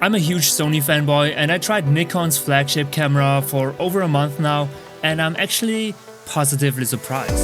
I'm a huge Sony fanboy and I tried Nikon's flagship camera for over a month now, and I'm actually positively surprised.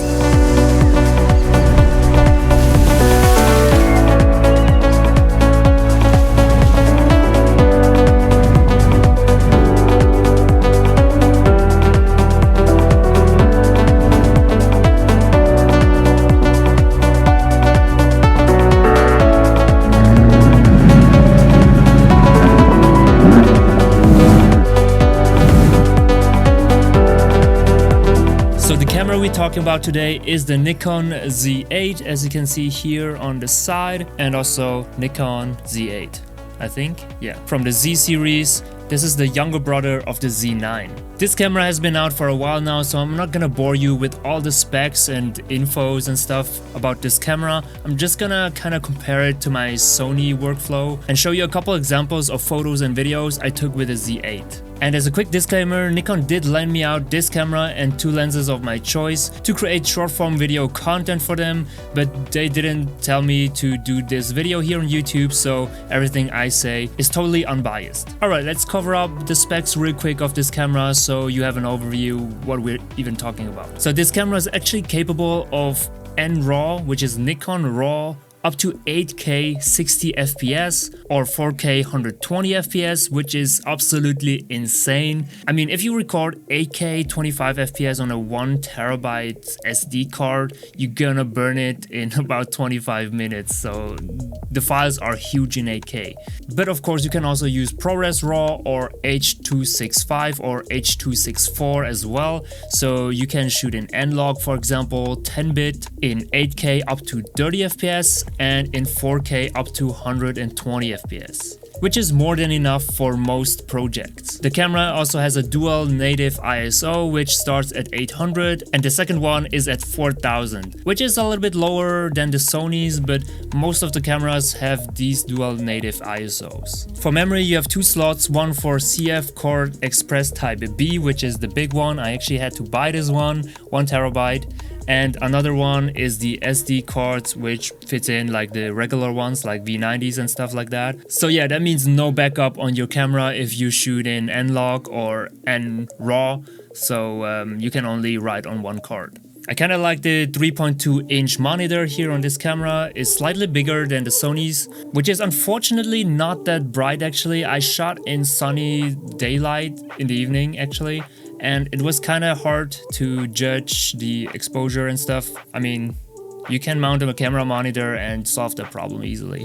So the camera we're talking about today is the Nikon Z8, as you can see here on the side, and also Nikon Z8, I think. Yeah, from the Z series. This is the younger brother of the Z9. This camera has been out for a while now, so I'm not gonna bore you with all the specs and infos and stuff about this camera. I'm just gonna kind of compare it to my Sony workflow and show you a couple examples of photos and videos I took with the Z8. And as a quick disclaimer, Nikon did lend me out this camera and two lenses of my choice to create short form video content for them, but they didn't tell me to do this video here on YouTube, so everything I say is totally unbiased. Alright, let's cover up the specs real quick of this camera so you have an overview what we're even talking about. So this camera is actually capable of NRAW, which is Nikon RAW, up to 8K 60 FPS or 4K 120 FPS, which is absolutely insane. I mean, if you record 8K 25 FPS on a 1TB SD card, you're gonna burn it in about 25 minutes. So the files are huge in 8K. But of course, you can also use ProRes RAW or H.265 or H.264 as well. So you can shoot in N-Log, for example, 10-bit in 8K up to 30 FPS and in 4K up to 120 FPS, which is more than enough for most projects. The camera also has a dual native ISO, which starts at 800, and the second one is at 4000, which is a little bit lower than the Sony's, but most of the cameras have these dual native ISOs. For memory, you have two slots, one for CF Cord Express Type B, which is the big one. I actually had to buy this one, 1TB. And another one is the SD cards, which fits in like the regular ones like V90s and stuff like that. So yeah, that means no backup on your camera if you shoot in N-Log or N-RAW. So you can only write on one card. I kind of like the 3.2-inch monitor here on this camera. It's slightly bigger than the Sony's, which is unfortunately not that bright actually. I shot in sunny daylight in the evening actually, and it was kind of hard to judge the exposure and stuff. I mean, you can mount a camera monitor and solve that problem easily.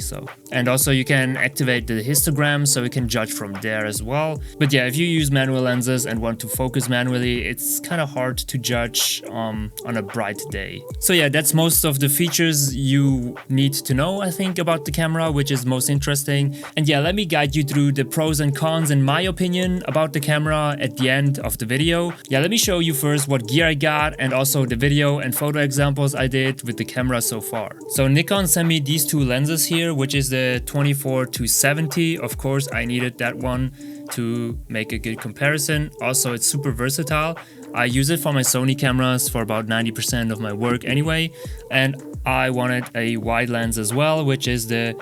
And also you can activate the histogram so you can judge from there as well. But yeah, if you use manual lenses and want to focus manually, it's kind of hard to judge on a bright day. So yeah, that's most of the features you need to know, I think, about the camera, which is most interesting. And yeah, let me guide you through the pros and cons in my opinion about the camera at the end of the video. Yeah, let me show you first what gear I got and also the video and photo examples I did with the camera so far. So Nikon sent me these two lenses here, which is the 24-70. Of course, I needed that one to make a good comparison. Also, it's super versatile. I use it for my Sony cameras for about 90% of my work anyway. And I wanted a wide lens as well, which is the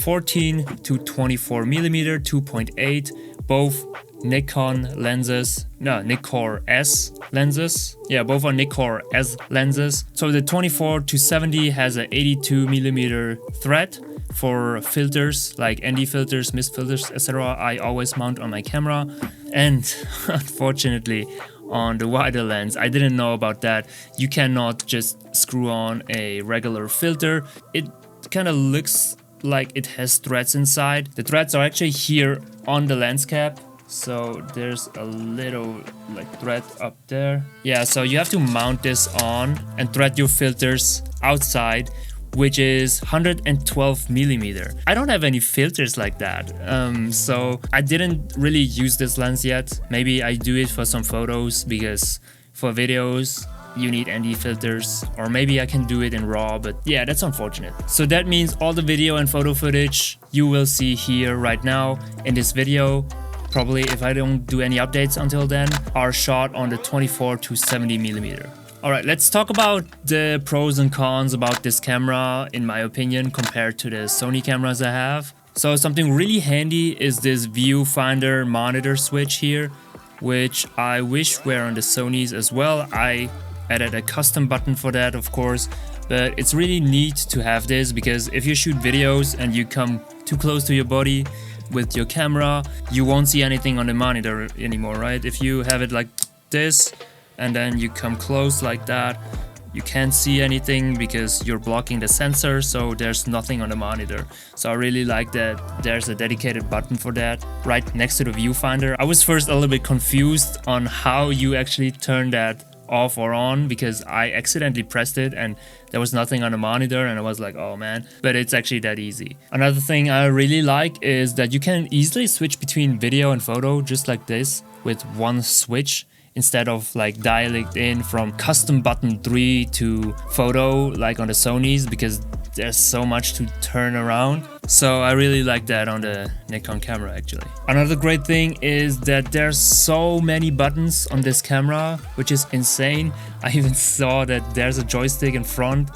14-24mm 2.8, both Nikon lenses, no, Nikkor S lenses. Yeah, both are Nikkor S lenses. So the 24-70 has a 82mm thread for filters like ND filters, mist filters, etc. I always mount on my camera. And unfortunately, on the wider lens, I didn't know about that. You cannot just screw on a regular filter. It kind of looks like it has threads inside. The threads are actually here on the lens cap. So there's a little like thread up there. Yeah, so you have to mount this on and thread your filters outside, which is 112mm. I don't have any filters like that. So I didn't really use this lens yet. Maybe I do it for some photos because for videos you need ND filters, or maybe I can do it in RAW, but yeah, that's unfortunate. So that means all the video and photo footage you will see here right now in this video, probably if I don't do any updates until then, are shot on the 24-70mm. Alright, let's talk about the pros and cons about this camera, in my opinion, compared to the Sony cameras I have. So something really handy is this viewfinder monitor switch here, which I wish were on the Sonys as well. I added a custom button for that, of course, but it's really neat to have this, because if you shoot videos and you come too close to your body with your camera, you won't see anything on the monitor anymore, right? If you have it like this and then you come close like that, you can't see anything because you're blocking the sensor, so there's nothing on the monitor. So I really like that there's a dedicated button for that right next to the viewfinder. I was first a little bit confused on how you actually turn that off or on, because I accidentally pressed it and there was nothing on the monitor, and I was like, oh man, but it's actually that easy. Another thing I really like is that you can easily switch between video and photo just like this with one switch, instead of like dialing it in from custom button 3 to photo like on the Sonys, because there's so much to turn around. So I really like that on the Nikon camera actually. Another great thing is that there's so many buttons on this camera, which is insane. I even saw that there's a joystick in front.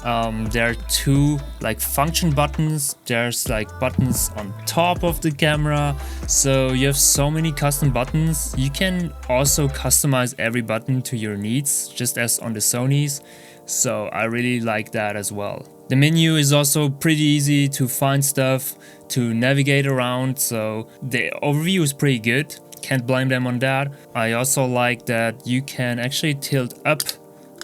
There are 2 like function buttons. There's like buttons on top of the camera. So you have so many custom buttons. You can also customize every button to your needs, just as on the Sonys. So I really like that as well. The menu is also pretty easy to find stuff, to navigate around, so the overview is pretty good. Can't blame them on that. I also like that you can actually tilt up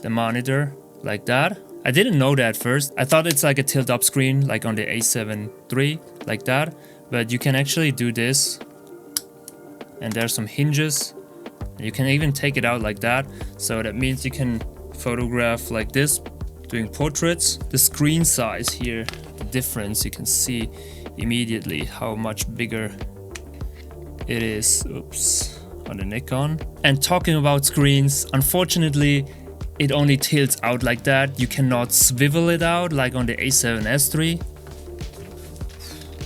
the monitor like that. I didn't know that first. I thought it's like a tilt up screen like on the A7 III, like that. But you can actually do this. And there's some hinges. You can even take it out like that. So that means you can photograph like this, doing portraits. The screen size here, the difference, you can see immediately how much bigger it is, on the Nikon. And talking about screens, unfortunately it only tilts out like that. You cannot swivel it out like on the A7S III,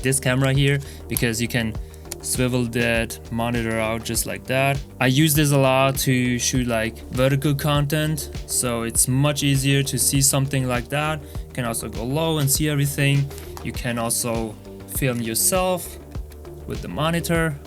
this camera here, because you can swivel that monitor out just like that. I use this a lot to shoot like vertical content, so it's much easier to see something like that. You can also go low and see everything. You can also film yourself with the monitor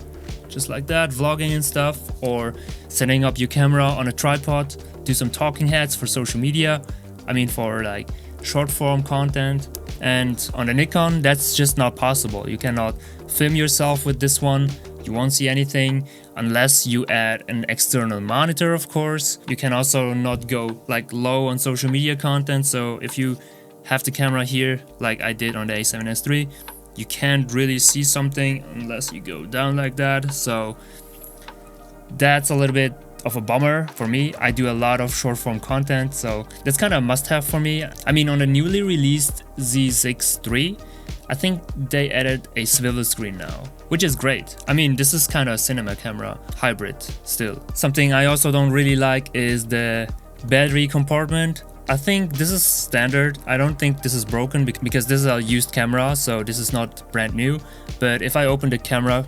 just like that, vlogging and stuff, or setting up your camera on a tripod, do some talking heads for social media, I mean for like short form content. And on the Nikon, that's just not possible. You cannot film yourself with this one. You won't see anything unless you add an external monitor, of course. You can also not go like low on social media content. So if you have the camera here, like I did on the A7S III, you can't really see something unless you go down like that. So that's a little bit of a bummer for me. I do a lot of short form content, so that's kind of a must-have for me. I mean, on the newly released Z6 III, I think they added a swivel screen now, which is great. I mean, this is kind of a cinema camera hybrid still. Something I also don't really like is the battery compartment. I think this is standard. I don't think this is broken because this is a used camera, so this is not brand new. But if I open the camera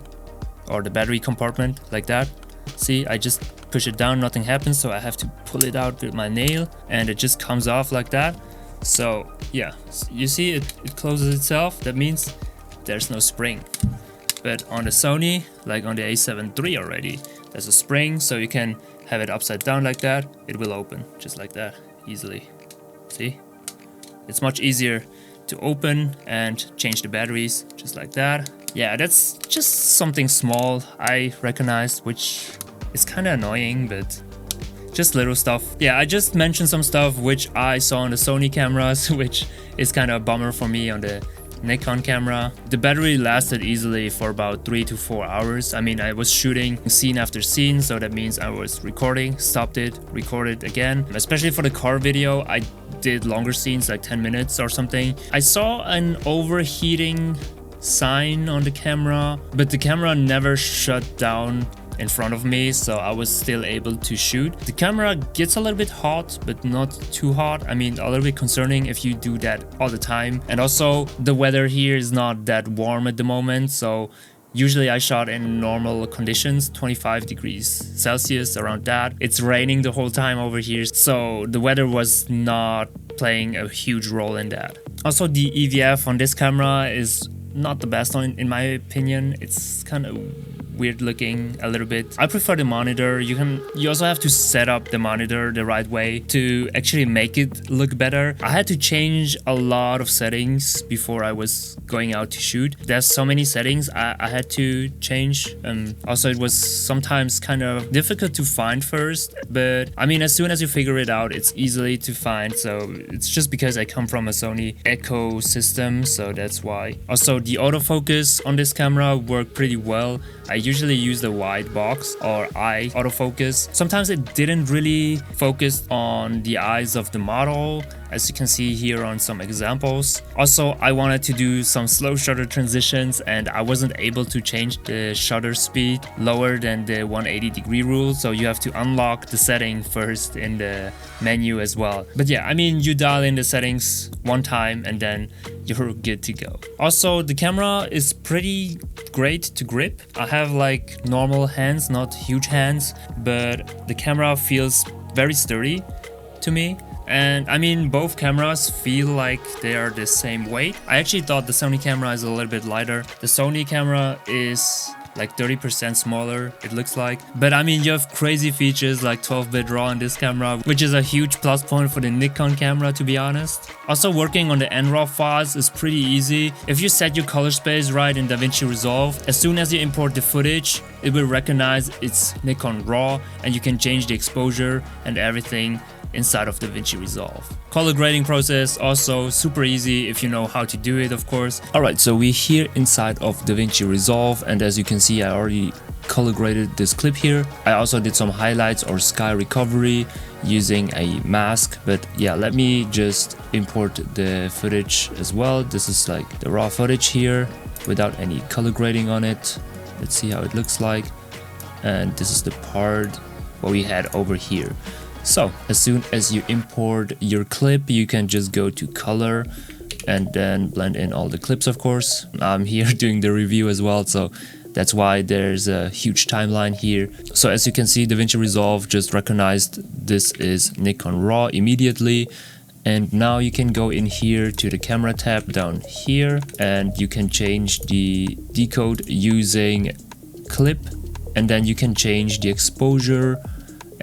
or the battery compartment like that, see, I just push it down, nothing happens, so I have to pull it out with my nail and it just comes off like that. So yeah, you see it closes itself. That means there's no spring. But on the Sony, like on the A7 III already, there's a spring, so you can have it upside down like that. It will open just like that easily. See, it's much easier to open and change the batteries just like that. Yeah, that's just something small I recognized, which is kind of annoying, but just little stuff. Yeah, I just mentioned some stuff which I saw on the Sony cameras, which is kind of a bummer for me on the Nikon camera. The battery lasted easily for about 3 to 4 hours. I mean, I was shooting scene after scene, so that means I was recording, stopped it, recorded again. Especially for the car video, I did longer scenes, like 10 minutes or something. I saw an overheating sign on the camera, but the camera never shut down in front of me, so I was still able to shoot. The camera gets a little bit hot, but not too hot. I mean, a little bit concerning if you do that all the time. And also, the weather here is not that warm at the moment, so usually I shot in normal conditions, 25 degrees Celsius, around that. It's raining the whole time over here, so the weather was not playing a huge role in that. Also, the EVF on this camera is not the best one in my opinion. It's kind of weird looking a little bit. I prefer the monitor. You also have to set up the monitor the right way to actually make it look better. I had to change a lot of settings before I was going out to shoot. There's so many settings I had to change. Also, it was sometimes kind of difficult to find first, but I mean, as soon as you figure it out, it's easily to find. So it's just because I come from a Sony ecosystem, so that's why. Also, the autofocus on this camera worked pretty well. I usually use the wide box or eye autofocus. Sometimes it didn't really focus on the eyes of the model, as you can see here on some examples. Also, I wanted to do some slow shutter transitions and I wasn't able to change the shutter speed lower than the 180-degree rule, so you have to unlock the setting first in the menu as well. But yeah, I mean, you dial in the settings one time and then you're good to go. Also, the camera is pretty great to grip. I have like normal hands, not huge hands, but the camera feels very sturdy to me. And I mean, both cameras feel like they are the same weight. I actually thought the Sony camera is a little bit lighter. The Sony camera is like 30% smaller, it looks like. But I mean, you have crazy features like 12-bit RAW in this camera, which is a huge plus point for the Nikon camera, to be honest. Also, working on the NRAW files is pretty easy. If you set your color space right in DaVinci Resolve, as soon as you import the footage, it will recognize it's Nikon RAW and you can change the exposure and everything inside of DaVinci Resolve. Color grading process also super easy if you know how to do it, of course. Alright, so we're here inside of DaVinci Resolve, and as you can see, I already color graded this clip here. I also did some highlights or sky recovery using a mask, but yeah, let me just import the footage as well. This is like the raw footage here without any color grading on it. Let's see how it looks like. And this is the part what we had over here. So as soon as you import your clip, you can just go to color and then blend in all the clips, of course. I'm here doing the review as well, so that's why there's a huge timeline here. So as you can see, DaVinci Resolve just recognized this is Nikon RAW immediately. And now you can go in here to the camera tab down here and you can change the decode using clip, and then you can change the exposure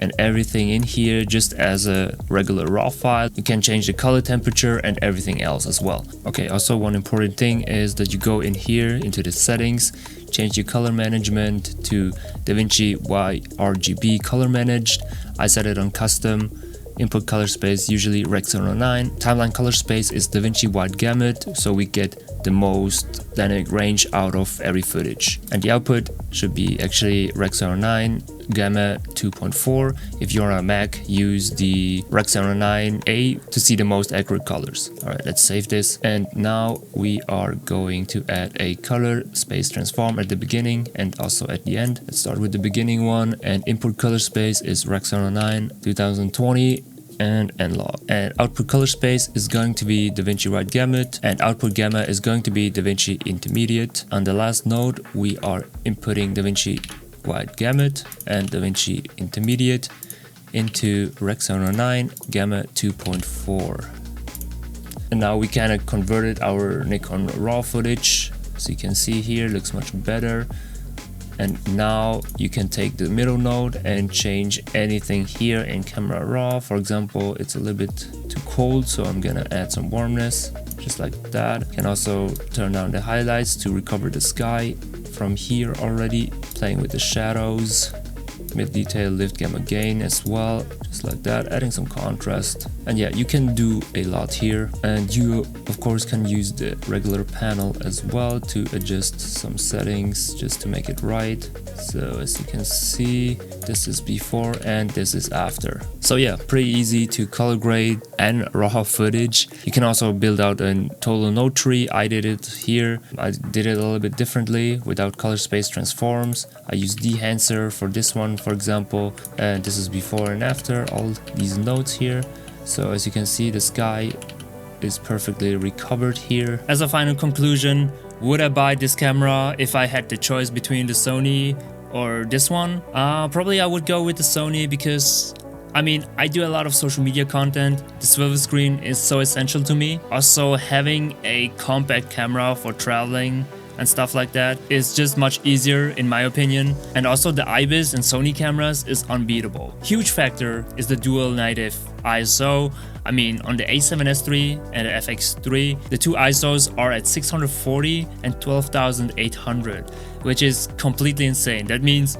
and everything in here just as a regular RAW file. You can change the color temperature and everything else as well. Okay, also one important thing is that you go in here into the settings, change your color management to DaVinci YRGB color managed. I set it on custom. Input color space usually Rec 709. Timeline color space is DaVinci wide gamut, so we get the most dynamic range out of every footage. And the output should be actually Rec 709 Gamma 2.4. If you're on a Mac, use the Rec 709A to see the most accurate colors. Alright, let's save this. And now we are going to add a color space transform at the beginning and also at the end. Let's start with the beginning one, and input color space is Rec 709 2020 and N-Log. And output color space is going to be DaVinci Wide Gamut, and output gamma is going to be DaVinci Intermediate. On the last node, we are inputting DaVinci Wide Gamut and DaVinci Intermediate into Rec 709 Gamma 2.4. And now we kind of converted our Nikon RAW footage. So you can see here, looks much better. And now you can take the middle node and change anything here in camera raw. For example, it's a little bit too cold, so I'm gonna add some warmness, just like that. You can also turn down the highlights to recover the sky from here already, playing with the shadows. Mid detail, lift gamma gain as well, just like that, adding some contrast. And yeah, you can do a lot here, and you of course can use the regular panel as well to adjust some settings just to make it right. So as you can see, this is before and this is after. So yeah, pretty easy to color grade and raw footage. You can also build out a total node tree. I did it here. I did it a little bit differently without color space transforms. I used Dehancer for this one, for example, and this is before and after all these nodes here. So as you can see, the sky is perfectly recovered here. As a final conclusion, would I buy this camera if I had the choice between the Sony or this one? Probably I would go with the Sony because I mean, I do a lot of social media content. The swivel screen is so essential to me. Also, having a compact camera for traveling and stuff like that is just much easier in my opinion. And also the IBIS in Sony cameras is unbeatable. Huge factor is the dual native ISO. I mean, on the A7S III and the FX3, the two ISOs are at 640 and 12,800, which is completely insane. That means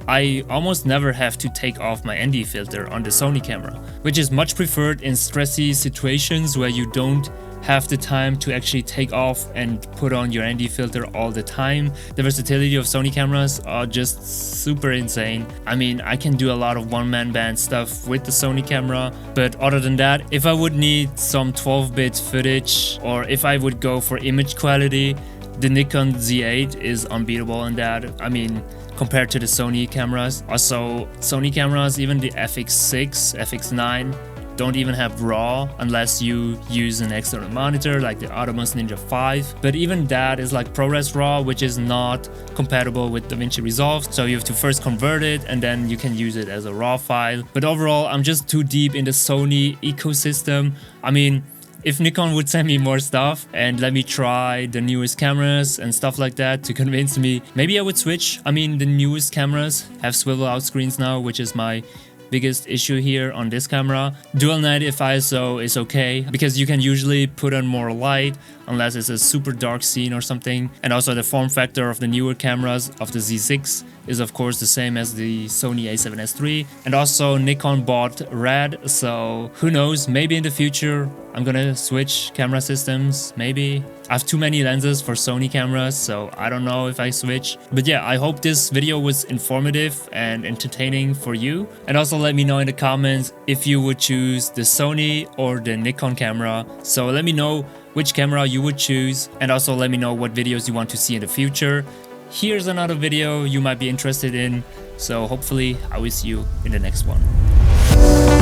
I almost never have to take off my ND filter on the Sony camera, which is much preferred in stressy situations where you don't have the time to actually take off and put on your ND filter all the time. The versatility of Sony cameras are just super insane. I mean, I can do a lot of one-man band stuff with the Sony camera, but other than that, if I would need some 12-bit footage or if I would go for image quality, the Nikon Z8 is unbeatable in that. I mean, compared to the Sony cameras. Also, Sony cameras, even the FX6, FX9, don't even have RAW unless you use an external monitor like the Atomos Ninja 5. But even that is like ProRes RAW, which is not compatible with DaVinci Resolve. So you have to first convert it and then you can use it as a RAW file. But overall, I'm just too deep in the Sony ecosystem. I mean, if Nikon would send me more stuff and let me try the newest cameras and stuff like that to convince me, maybe I would switch. I mean, the newest cameras have swivel out screens now, which is my biggest issue here on this camera. Dual native ISO is okay because you can usually put on more light unless it's a super dark scene or something. And also the form factor of the newer cameras of the Z6 is of course the same as the Sony A7S III. And also Nikon bought RAD, so who knows, maybe in the future I'm gonna switch camera systems, maybe. I have too many lenses for Sony cameras, so I don't know if I switch. But yeah, I hope this video was informative and entertaining for you. And also let me know in the comments if you would choose the Sony or the Nikon camera. So let me know which camera you would choose, and also let me know what videos you want to see in the future. Here's another video you might be interested in, so hopefully I will see you in the next one.